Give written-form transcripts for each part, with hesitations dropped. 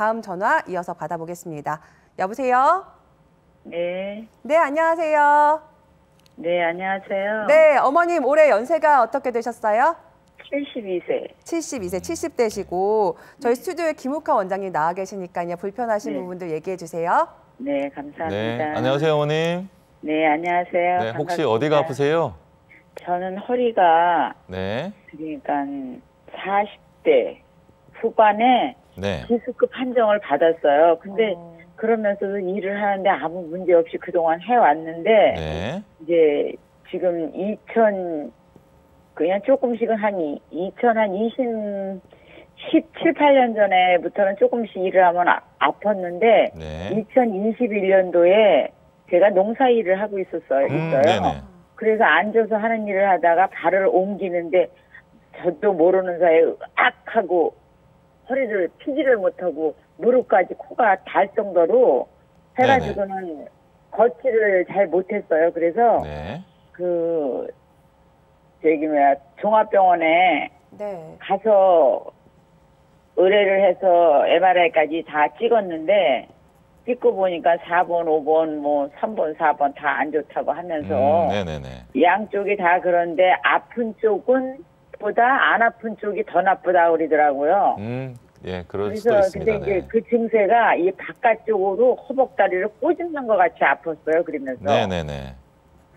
다음 전화 이어서 받아보겠습니다. 여보세요? 네. 네, 안녕하세요. 네, 안녕하세요. 네, 어머님 올해 연세가 어떻게 되셨어요? 72세. 72세, 70대시고 저희 스튜디오에 김욱하 원장님 나와 계시니까요. 불편하신 네. 부분들 얘기해 주세요. 네, 감사합니다. 네, 안녕하세요, 어머님. 네, 안녕하세요. 네, 혹시 반갑습니다. 어디가 아프세요? 저는 허리가 네, 그러니까 40대 후반에 네, 기수급 판정을 받았어요. 근데 그러면서도 일을 하는데 아무 문제 없이 그동안 해왔는데 네, 이제 지금 그냥 조금씩은 한 17, 18년 전에부터는 조금씩 일을 하면 아팠는데 네. 2021년도에 제가 농사 일을 하고 있어요. 네네. 그래서 앉아서 하는 일을 하다가 발을 옮기는데 저도 모르는 사이에 악 하고 허리를 피지를 못하고 무릎까지 코가 닿을 정도로 해가지고는 걷지를 잘 못했어요. 그래서 네, 종합병원에 네. 가서 의뢰를 해서 MRI까지 다 찍었는데 찍고 보니까 4번, 5번, 뭐 3번, 4번 다 안 좋다고 하면서 네네네. 양쪽이 다 그런데 아픈 쪽은 보다 안 아픈 쪽이 더 나쁘다 그러더라고요. 예, 그럴 수도 그래서 있습니다. 근데 이제 네. 그 증세가 이 바깥쪽으로 허벅다리를 꼬집는 것 같이 아팠어요. 그러면서 네네네.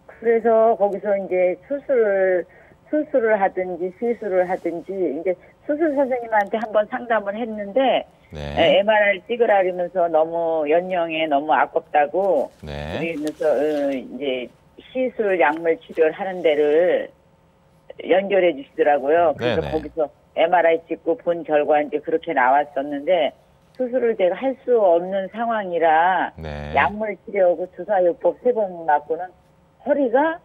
그래서 거기서 이제 수술을 하든지 시술을 하든지 이제 수술 선생님한테 한번 상담을 했는데 네, MRI 찍으라 그러면서 너무 연령에 너무 아깝다고 네, 그러면서 이제 시술 약물 치료를 하는 데를 연결해 주시더라고요. 그래서 네네. 거기서 MRI 찍고 본 결과 이제 그렇게 나왔었는데 수술을 제가 할 수 없는 상황이라 네. 약물 치료하고 주사요법 3번 맞고는 허리가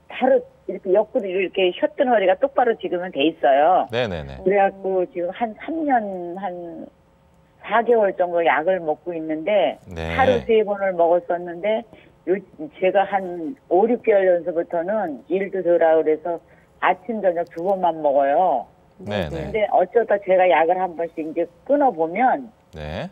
바로 이렇게 옆구리 이렇게 휘었던 허리가 똑바로 지금은 돼 있어요. 네네네. 그래갖고 지금 한 3년 한 4개월 정도 약을 먹고 있는데 네. 하루 3번을 먹었었는데 제가 한 5, 6개월 전서부터는 일도 덜하고 그래서 아침 저녁 2번만 먹어요. 네네. 근데 어쩌다 제가 약을 한 번씩 이제 끊어보면 네.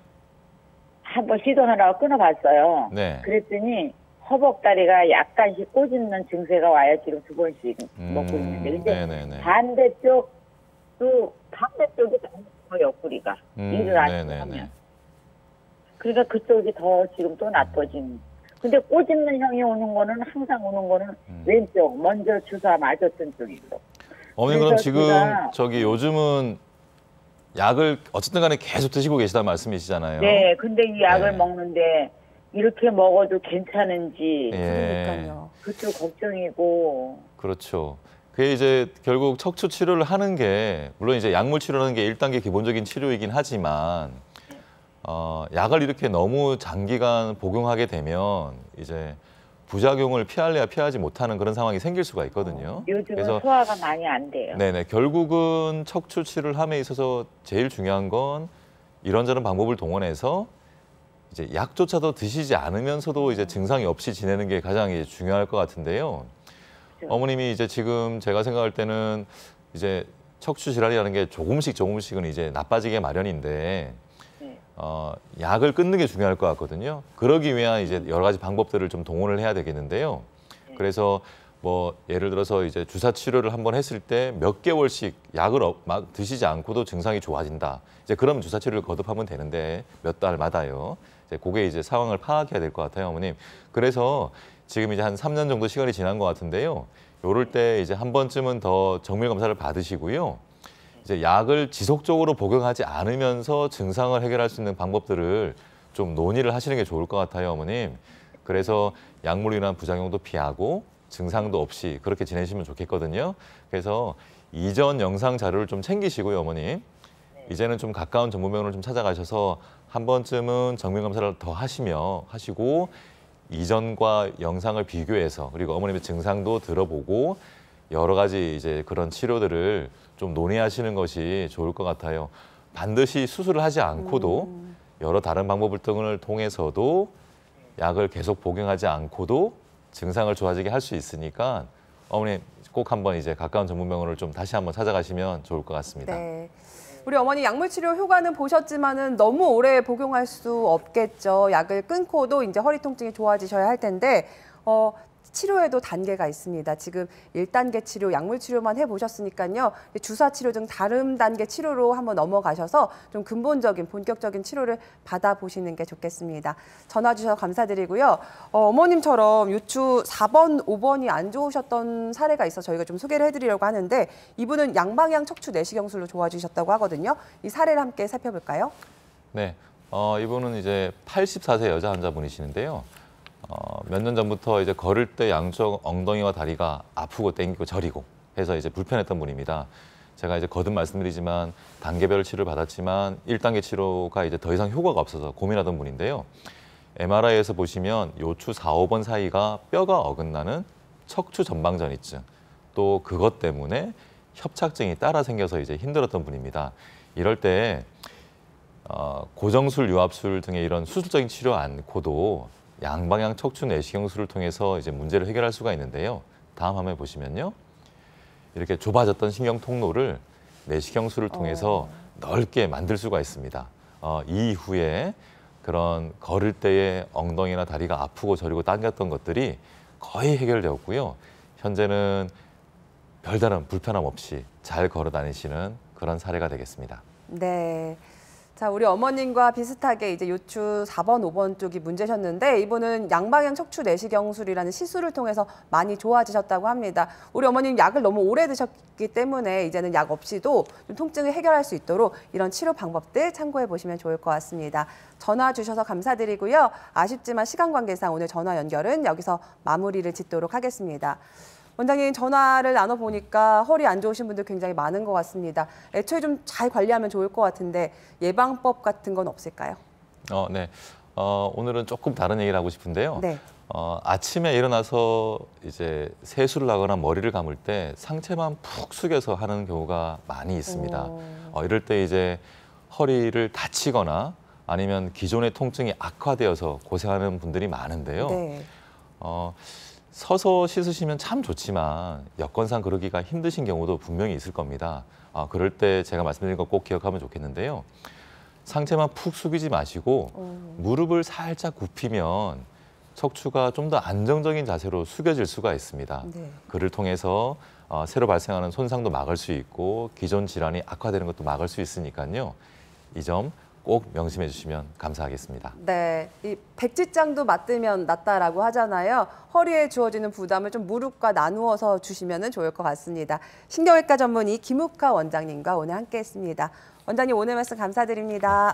한 번 시도하다가 끊어봤어요. 네. 그랬더니 허벅다리가 약간씩 꼬집는 증세가 와요. 지금 2번씩 먹고 있는데. 근데 네네네. 반대쪽이 더 옆구리가 일을 안 네네네. 하면. 그러니까 그쪽이 더 지금 또 나빠진. 근데 꼬집는 형이 오는 거는 항상 오는 거는 왼쪽 먼저 주사 맞았던 쪽이고. 어머님 그럼 그래서 지금 제가 요즘은 약을 어쨌든 간에 계속 드시고 계시다는 말씀이시잖아요. 네, 근데 이 약을 네. 먹는데 이렇게 먹어도 괜찮은지 예. 그러니까요. 그쪽 걱정이고. 그렇죠. 그게 이제 결국 척추 치료를 하는 게 물론 이제 약물 치료라는 게 1단계 기본적인 치료이긴 하지만 약을 이렇게 너무 장기간 복용하게 되면 이제 부작용을 피할래야 피하지 못하는 그런 상황이 생길 수가 있거든요. 요즘은 그래서 소화가 많이 안 돼요. 네네 결국은 척추 치료를 함에 있어서 제일 중요한 건 이런저런 방법을 동원해서 이제 약조차도 드시지 않으면서도 이제 증상이 없이 지내는 게 가장 이제 중요할 것 같은데요. 그렇죠. 어머님이 이제 지금 제가 생각할 때는 이제 척추 질환이라는 게 조금씩은 이제 나빠지게 마련인데 네. 약을 끊는 게 중요할 것 같거든요. 그러기 위한 이제 여러 가지 방법들을 좀 동원을 해야 되겠는데요. 그래서 뭐 예를 들어서 이제 주사 치료를 한번 했을 때 몇 개월씩 약을 막 드시지 않고도 증상이 좋아진다. 이제 그러면 주사 치료를 거듭하면 되는데 몇 달마다요. 이제 그게 이제 상황을 파악해야 될 것 같아요, 어머님. 그래서 지금 이제 한 3년 정도 시간이 지난 것 같은데요. 요럴 때 이제 한 번쯤은 더 정밀 검사를 받으시고요. 이제 약을 지속적으로 복용하지 않으면서 증상을 해결할 수 있는 방법들을 좀 논의를 하시는 게 좋을 것 같아요, 어머님. 그래서 약물로 인한 부작용도 피하고 증상도 없이 그렇게 지내시면 좋겠거든요. 그래서 이전 영상 자료를 좀 챙기시고요, 어머님. 이제는 좀 가까운 전문병원을 좀 찾아가셔서 한 번쯤은 정밀 검사를 더 하시고 이전과 영상을 비교해서 그리고 어머님의 증상도 들어보고 여러 가지 이제 그런 치료들을 좀 논의하시는 것이 좋을 것 같아요. 반드시 수술을 하지 않고도 여러 다른 방법을 등을 통해서도 약을 계속 복용하지 않고도 증상을 좋아지게 할 수 있으니까 어머니 꼭 한번 이제 가까운 전문병원을 좀 다시 한번 찾아가시면 좋을 것 같습니다. 네. 우리 어머니 약물 치료 효과는 보셨지만은 너무 오래 복용할 수 없겠죠. 약을 끊고도 이제 허리 통증이 좋아지셔야 할 텐데 치료에도 단계가 있습니다. 지금 1단계 치료, 약물 치료만 해보셨으니까요. 주사 치료 등 다른 단계 치료로 한번 넘어가셔서 좀 근본적인, 본격적인 치료를 받아보시는 게 좋겠습니다. 전화 주셔서 감사드리고요. 어머님처럼 요추 4번, 5번이 안 좋으셨던 사례가 있어 저희가 좀 소개를 해드리려고 하는데 이분은 양방향 척추 내시경술로 좋아지셨다고 하거든요. 이 사례를 함께 살펴볼까요? 네, 이분은 이제 84세 여자 환자분이시는데요. 몇 년 전부터 이제 걸을 때 양쪽 엉덩이와 다리가 아프고 땡기고 저리고 해서 이제 불편했던 분입니다. 제가 이제 거듭 말씀드리지만 단계별 치료를 받았지만 1단계 치료가 이제 더 이상 효과가 없어서 고민하던 분인데요. MRI에서 보시면 요추 4, 5번 사이가 뼈가 어긋나는 척추 전방전이증, 또 그것 때문에 협착증이 따라 생겨서 이제 힘들었던 분입니다. 이럴 때 고정술, 유압술 등의 이런 수술적인 치료 않고도 양방향 척추 내시경술을 통해서 이제 문제를 해결할 수가 있는데요. 다음 화면 보시면요. 이렇게 좁아졌던 신경 통로를 내시경술을 통해서 넓게 만들 수가 있습니다. 이후에 그런 걸을 때의 엉덩이나 다리가 아프고 저리고 당겼던 것들이 거의 해결되었고요. 현재는 별다른 불편함 없이 잘 걸어 다니시는 그런 사례가 되겠습니다. 네. 자, 우리 어머님과 비슷하게 이제 요추 4번, 5번 쪽이 문제셨는데 이분은 양방향 척추 내시경술이라는 시술을 통해서 많이 좋아지셨다고 합니다. 우리 어머님 약을 너무 오래 드셨기 때문에 이제는 약 없이도 좀 통증을 해결할 수 있도록 이런 치료 방법들 참고해 보시면 좋을 것 같습니다. 전화 주셔서 감사드리고요. 아쉽지만 시간 관계상 오늘 전화 연결은 여기서 마무리를 짓도록 하겠습니다. 원장님 전화를 나눠보니까 허리 안 좋으신 분들 굉장히 많은 것 같습니다. 애초에 좀 잘 관리하면 좋을 것 같은데 예방법 같은 건 없을까요? 네. 오늘은 조금 다른 얘기를 하고 싶은데요. 네. 아침에 일어나서 이제 세수를 하거나 머리를 감을 때 상체만 푹 숙여서 하는 경우가 많이 있습니다. 이럴 때 이제 허리를 다치거나 아니면 기존의 통증이 악화되어서 고생하는 분들이 많은데요. 네. 서서 씻으시면 참 좋지만 여건상 그러기가 힘드신 경우도 분명히 있을 겁니다. 그럴 때 제가 말씀드린 거 꼭 기억하면 좋겠는데요. 상체만 푹 숙이지 마시고 무릎을 살짝 굽히면 척추가 좀 더 안정적인 자세로 숙여질 수가 있습니다. 네. 그를 통해서 새로 발생하는 손상도 막을 수 있고 기존 질환이 악화되는 것도 막을 수 있으니까요. 이 점 꼭 명심해 주시면 감사하겠습니다. 네, 이 백지장도 맞으면 낫다라고 하잖아요. 허리에 주어지는 부담을 좀 무릎과 나누어서 주시면 좋을 것 같습니다. 신경외과 전문의 김욱하 원장님과 오늘 함께했습니다. 원장님 오늘 말씀 감사드립니다.